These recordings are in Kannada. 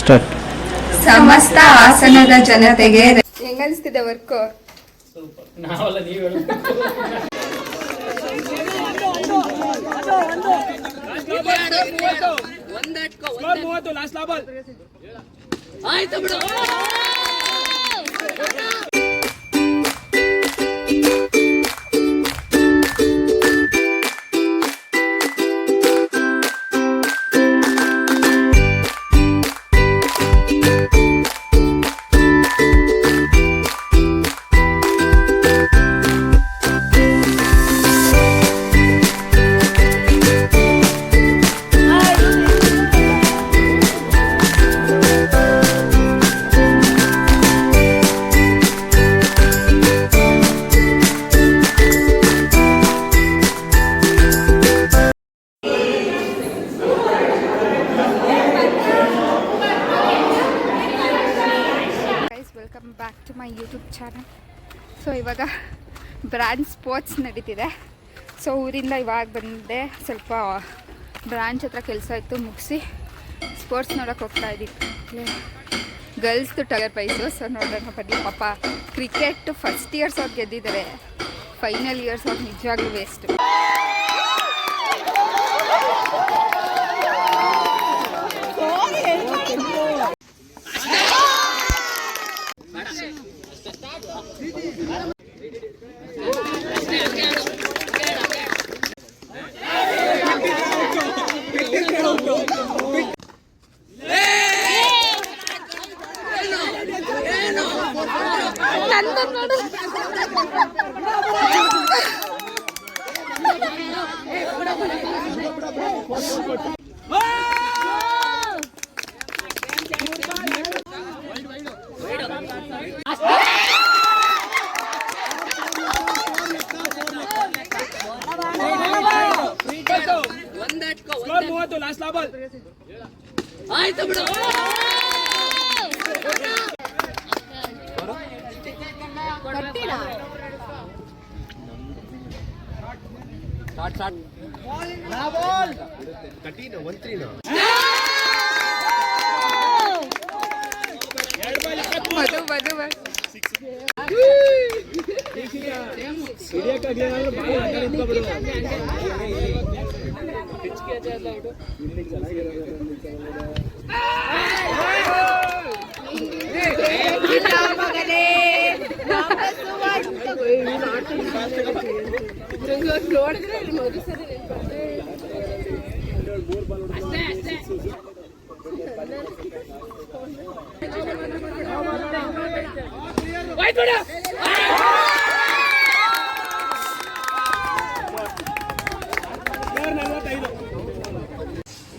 ಸ್ಟಾರ್ಟ್. ಸಮಸ್ತ ಹಾಸನದ ಜನತೆಗೆ ಹೆಂಗನ್ಸ್ತಿದೆ ವರ್ಕ್? ನಾವಲ್ಲ, ನೀವು ಆಯ್ತು ಬಿಡು. Welcome back to my YouTube channel. So ಇವಾಗ ಬ್ರಾಂಚ್ ಸ್ಪೋರ್ಟ್ಸ್ ನಡೀತಿದೆ. ಸೊ ಊರಿಂದ ಇವಾಗ ಬಂದೆ, ಸ್ವಲ್ಪ ಬ್ರಾಂಚ್ ಹತ್ರ ಕೆಲಸ ಇತ್ತು, ಮುಗಿಸಿ ಸ್ಪೋರ್ಟ್ಸ್ ನೋಡೋಕೆ ಹೋಗ್ತಾ ಇದ್ದೀವಿ. ಗರ್ಲ್ಸ್ದು ಟಗರ್ ಪ್ರೈಸು. ಸೊ ನೋಡೋಣ ಬನ್ನಿ. ಪಾಪ ಕ್ರಿಕೆಟ್ ಫಸ್ಟ್ ಇಯರ್ಸ್ ಅವ್ರು ಗೆದ್ದಿದ್ದಾರೆ, ಫೈನಲ್ ಇಯರ್ಸ್ ಅವ್ರು ನಿಜವಾಗ್ಲೂ ವೇಸ್ಟು. ಆಯ್ತು ಬಿಡು.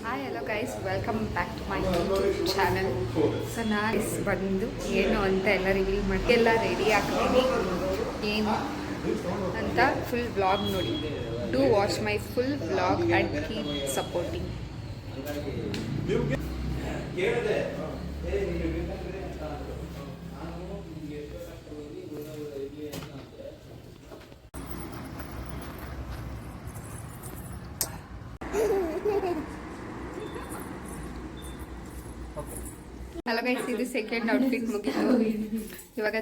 Hi hello guys, welcome back to my YouTube channel. So ನಾನು ಬಂದು ಏನು ಅಂತ ಎಲ್ಲ ರಿವೀಲ್ ಮಾಡಿ ಎಲ್ಲ ರೆಡಿ ಆಗ್ತೀನಿ ಏನು ಅಂತ ಫುಲ್ ವ್ಲಾಗ್ ನೋಡಿ. Do watch my full vlog and keep supporting. Hello guys, ಇದು ಸೆಕೆಂಡ್ ಔಟ್ಫಿಟ್ ಮುಗಿತು. ಇವಾಗ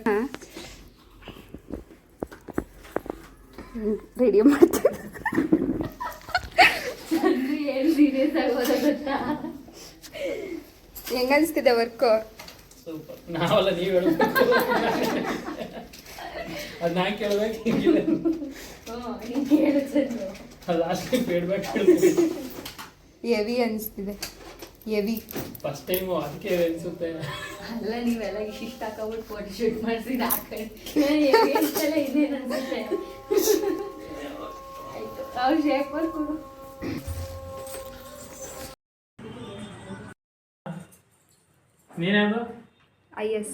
ರೆಡಿ ಮಾಡ್ತೀವಿ. ಹೆಂಗನ್ಸ್ತಿದೆ ವರ್ಕ್? ನಾವಲ್ಲ, ನೀವು ಅದು ನಾ ಕೇಳ್ಬೇಕು. ಹೆವಿ ಅನಿಸ್ತಿದೆ, ಹೆವಿ. ಫಸ್ಟ್ ಟೈಮು ಅದಕ್ಕೆ ಅನಿಸುತ್ತೆ. ಅಲ್ಲ, ನೀವೆಲ್ಲ ಇಷ್ಟ ಹಾಕೋಬಿಟ್ಟು ಫೋಟೋ ಶೂಟ್ ಮಾಡಿಸಿ ಹಾಕಿ ಇನ್ನೇನು ಅನ್ಸುತ್ತೆ. ಆಯ್ತು, ಅವ್ರು ಶೇಪ್ ಮಾಡ್ಕೊಡು. ನೀನ್ಯಾವುದು? IS.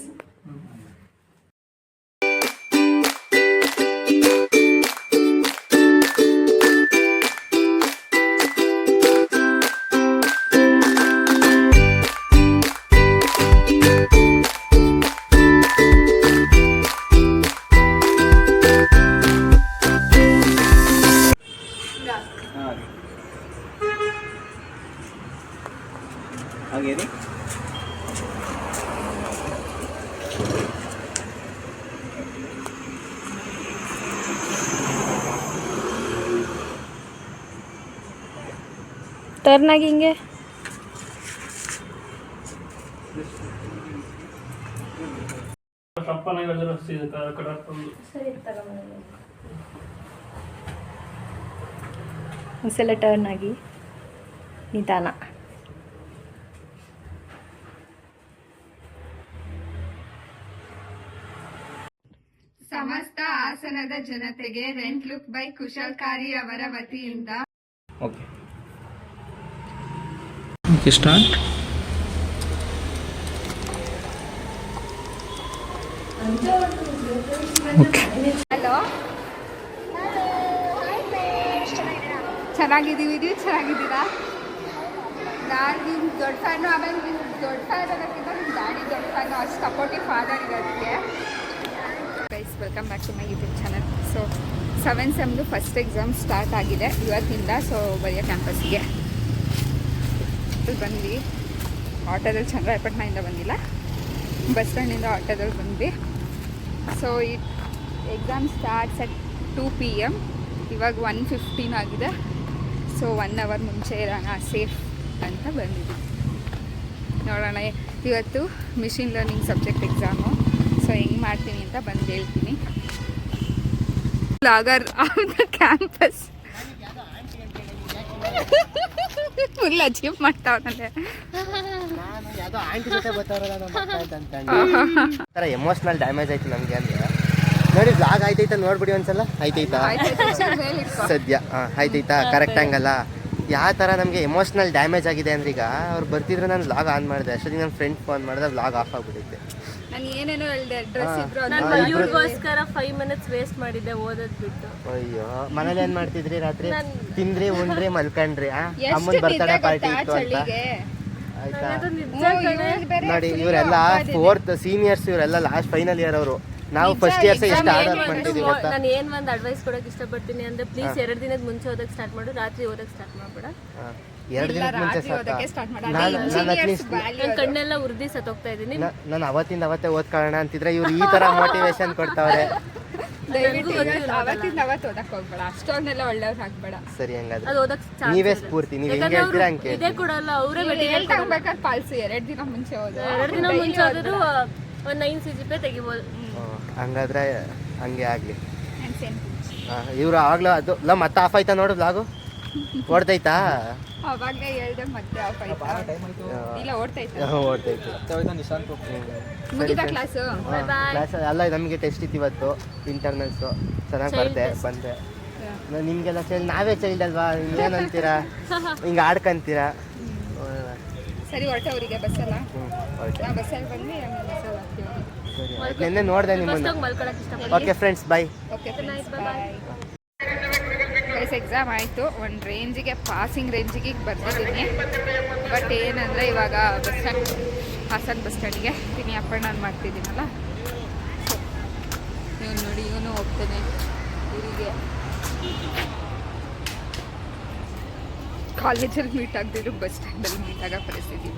ಟರ್ನ್ ಆಗಿ ಹಿಂಗೆ ಒಂದ್ಸಲ ಟರ್ನ್ ಆಗಿ ನಿಧಾನ. ಸಮಸ್ತ ಹಾಸನದ ಜನತೆಗೆ ರೆಂಟ್ ಲುಕ್ ಬೈ ಕುಶಲ್ಕಾರಿ ಅವರ ವತಿಯಿಂದ ಓಕೆ ಸ್ಟಾರ್ಟ್. ಹಲೋ, ಚೆನ್ನಾಗಿದ್ದೀವಿ. ನೀವು ಚೆನ್ನಾಗಿದ್ದೀರಾ? ನಾನು ನಿಮ್ಮ ದೊಡ್ಡ ಫ್ಯಾನು. ಆಮೇಲೆ ನಿಮ್ಮ ದೊಡ್ಡ ಫ್ಯಾನ್ ಅನ್ನೋಕ್ಕಿಂತ ನಿಮ್ಮ ಡ್ಯಾಡಿ ದೊಡ್ಡ ಫ್ಯಾನು. ಅಷ್ಟು ಸಪೋರ್ಟಿವ್ ಫಾದರ್ ಇದೆ ಅದಕ್ಕೆ. Guys, welcome back to my YouTube channel. So 7th ಸೆಮ್ದು ಫಸ್ಟ್ ಎಕ್ಸಾಮ್ ಸ್ಟಾರ್ಟ್ ಆಗಿದೆ ಇವತ್ತಿಂದ. ಸೊ ಬರೆಯೋ ಕ್ಯಾಂಪಸ್ಗೆ ಬಂದ್ವಿ. ಆಟೋದಲ್ಲಿ ಚಂದ್ರಾಯಪಟ್ಟಣದಿಂದ ಬಂದಿಲ್ಲ, ಬಸ್ ಸ್ಟ್ಯಾಂಡಿಂದ ಆಟೋದಲ್ಲಿ ಬಂದ್ವಿ. ಸೊ ಈ ಎಕ್ಸಾಮ್ ಸ್ಟಾರ್ಟ್ಸ್ ಅಟ್ 2 PM. ಇವಾಗ 1:15 ಆಗಿದೆ. ಸೊ 1 hour ಮುಂಚೆ ಇರೋಣ ಸೇಫ್ ಅಂತ ಬಂದಿದ್ವಿ. ನೋಡೋಣ, ಇವತ್ತು machine learning subject exam. So ಹೆಂಗೆ ಮಾಡ್ತೀನಿ ಅಂತ ಬಂದು ಹೇಳ್ತೀನಿ. Blogger of the campus full achieve ಮಾಡ್ತಾವನಲ್ಲೇ. ಎಮೋಷನಲ್ ಡ್ಯಾಮೇಜ್ ಆಯ್ತು ನಮಗೆ ಅಂದ್ರೆ ನೋಡಿ. ಬ್ಲಾಗ್ ಆಯ್ತೈತಾ ನೋಡ್ಬಿಡಿ ಒಂದ್ಸಲ. ಆಯ್ತೈತಾ ಸದ್ಯ ಆಯ್ತೈತಾ ಕರೆಕ್ಟ್ ಹಂಗಲ್ಲ. ಯಾವ ಥರ ನಮಗೆ ಎಮೋಷ್ನಲ್ ಡ್ಯಾಮೇಜ್ ಆಗಿದೆ ಅಂದ್ರೆ, ಈಗ ಅವ್ರು ಬರ್ತಿದ್ರೆ ನಾನು ವ್ಲಾಗ್ ಆನ್ ಮಾಡಿದೆ ಅಷ್ಟೊತ್ತಿಗೆ ನನ್ನ ಫ್ರೆಂಡ್ ಫೋನ್ ಮಾಡಿದೆ, ವ್ಲಾಗ್ ಆಫ್ ಆಗಿಬಿಟ್ಟಿದ್ದೆ. ನಾನು ಏನೇನೋ ಹೇಳಿದೆ, ಡ್ರೆಸ್ ಇದ್ರು ನಾನು ಮಯೂರ್ಗೋಸ್ಕರ 5 minutes ವೇಸ್ಟ್ ಮಾಡಿದ್ದೆ ಓದೋದ್ ಬಿಟ್ಟು. ಅಯ್ಯೋ, ಮನೇಲಿ ಏನ್ ಮಾಡ್ತಿದ್ರಿ? ರಾತ್ರಿ ತಿಂದ್ರಿ ಉಂಡ್ರಿ ಮಲ್ಕೊಂಡ್ರಿ. ಅಮ್ಮನ ಬರ್ತಡೇ ಪಾರ್ಟಿ ಇತ್ತು ಅಂತ ಆಯ್ತಾ. ನೋಡಿ, ಇವರೆಲ್ಲ 4th ಸೀನಿಯರ್ಸ್, ಇವರೆಲ್ಲ ಲಾಸ್ಟ್ ಫೈನಲ್ ಇಯರ್ ಅವರು. ನಾವು ಫಸ್ಟ್ ಇಯರ್ಸ್ ಎಷ್ಟು ಹಾರ್ಡ್ ವರ್ಕ್ ಮಾಡ್ತಿದ್ದೀವಿ ಗೊತ್ತಾ. ನಾನು ಏನ್ ಒಂದು ಅಡ್ವೈಸ್ ಕೊಡೋಕೆ ಇಷ್ಟಪಡ್ತೀನಿ ಅಂದ್ರೆ, ಪ್ಲೀಸ್ 2 ದಿನದ ಮುಂಚೆ ಓದಕ್ಕೆ ಸ್ಟಾರ್ಟ್ ಮಾಡು, ರಾತ್ರಿ ಓದಕ್ಕೆ ಸ್ಟಾರ್ಟ್ ಮಾಡ್ಬೇಡ. 2 ದಿನದ ಮುಂಚೆ ನನ್ನ ಕಣ್ಣೆಲ್ಲ ಉರ್ದಿ ಸತ್ತೋಗ್ತಾ ಇದ್ದೀನಿ. ನಾನು ಅವತ್ತಿಂದ ಅವತ್ತೇ ಓದ್ಕೊಳ್ಳೋಣ ಅಂತಿದ್ರೆ ಇವ್ರು ಈ ತರ ಮೋಟಿವೇಶನ್ ಕೊಡ್ತಾವ್ರೆ. ಅವತ್ತಿಂದ ಅವತ್ತು ಓದಕ್ಕೆ ಹೋಗ್ಬೇಡ, ಅಷ್ಟೊಂದೆಲ್ಲ ಒಳ್ಳೆಯವ್ರು ಹಾಕ್ಬೇಡ. ಸರಿ, ಹಂಗಾದ್ರೆ ಅದು ಓದಕ್ಕೆ ನೀವೇ ಸ್ಫೂರ್ತಿ. ನೀವು ಹೆಂಗೆ ಹೇಳ್ತೀರಾ ಹಂಗೆ ಇದೇ ಕೊಡಲ್ಲ, ಅವರೇ ಹೇಳ್ಬೇಕಾದ್ರೆ ಪಾಲ್ಸಿ 2 ದಿನ ಮುಂಚೆ ಓದ. 2 ದಿನ ಮುಂಚೆ ಓದಿದ್ರು ಒಂದು 9 CGPA ತೆಗಿಬೋದು. ಹಂಗಾದ್ರೆ ಹಂಗೆ ಆಗ್ಲಿ. ಇವ್ರು ಆಗ್ಲೂ ಅದು ಇಲ್ಲ ಮತ್ತೆ ಆಫ್ ಆಯ್ತಾ ನೋಡು ಬ್ಲಾಗು. ಓಡ್ತೈತಾ? ಅವಾಗಲೇ ಹೇಳ್ದೆ ಮತ್ತೆ ಆಫ್ ಆಯ್ತಾ? ಇಲ್ಲ, ಓಡ್ತೈತೆ. ಮುಗಿತಾ ಕ್ಲಾಸು? ಕ್ಲಾಸ್ ಅಲ್ಲ, ನಮಗೆ ಟೆಸ್ಟ್ ಇತ್ತು ಇವತ್ತು, ಇಂಟರ್ನಲ್ಸು. ಚೆನ್ನಾಗಿ ಬಂದೆ. ನಿಮಗೆಲ್ಲ ನಾವೇ ಚೈಲ್ಡ್ ಅಲ್ವಾ, ಏನಂತೀರಾ? ಹಿಂಗೆ ಆಡ್ಕೊಂತೀರಾ. ಸರಿ, ಹೊರಟವರಿಗೆ ಬಸ್ಸಲ್ಲ. ಬಸ್ಸಲ್ಲಿ ಬಂದು ಬಸ್ಸಲ್ಲಿ ಹೋಗ್ತೀವಿ. ಸರಿ, ನಿನ್ನೆ ನೋಡಿದೆ ನಿಮ್ಮನ್ನು. Okay friends, bye. Okay friends, bye. Exam ಆಯಿತು. ಒಂದು ರೇಂಜಿಗೆ, ಪಾಸಿಂಗ್ ರೇಂಜಿಗೆ ಬರ್ತಿದ್ದೀನಿ. ಬಟ್ ಏನಂದರೆ ಇವಾಗ ಬಸ್ ಸ್ಟ್ಯಾಂಡ್, ಹಾಸನ ಬಸ್ ಸ್ಟ್ಯಾಂಡಿಗೆ ತಿನಿ ಅಪ್ ಆ್ಯಂಡ್ ಡೌನ್ ಮಾಡ್ತಿದ್ದೀನಲ್ಲ. ಇವನು ನೋಡಿ, ಇವನು ಹೋಗ್ತಾನೆ ಊರಿಗೆ. ಕಾಲೇಜಲ್ಲಿ ಮೀಟ್ ಆಗದಿದ್ರು ಬಸ್ ಸ್ಟ್ಯಾಂಡಲ್ಲಿ ಮೀಟ್ ಆಗೋ ಪರಿಸ್ಥಿತಿ.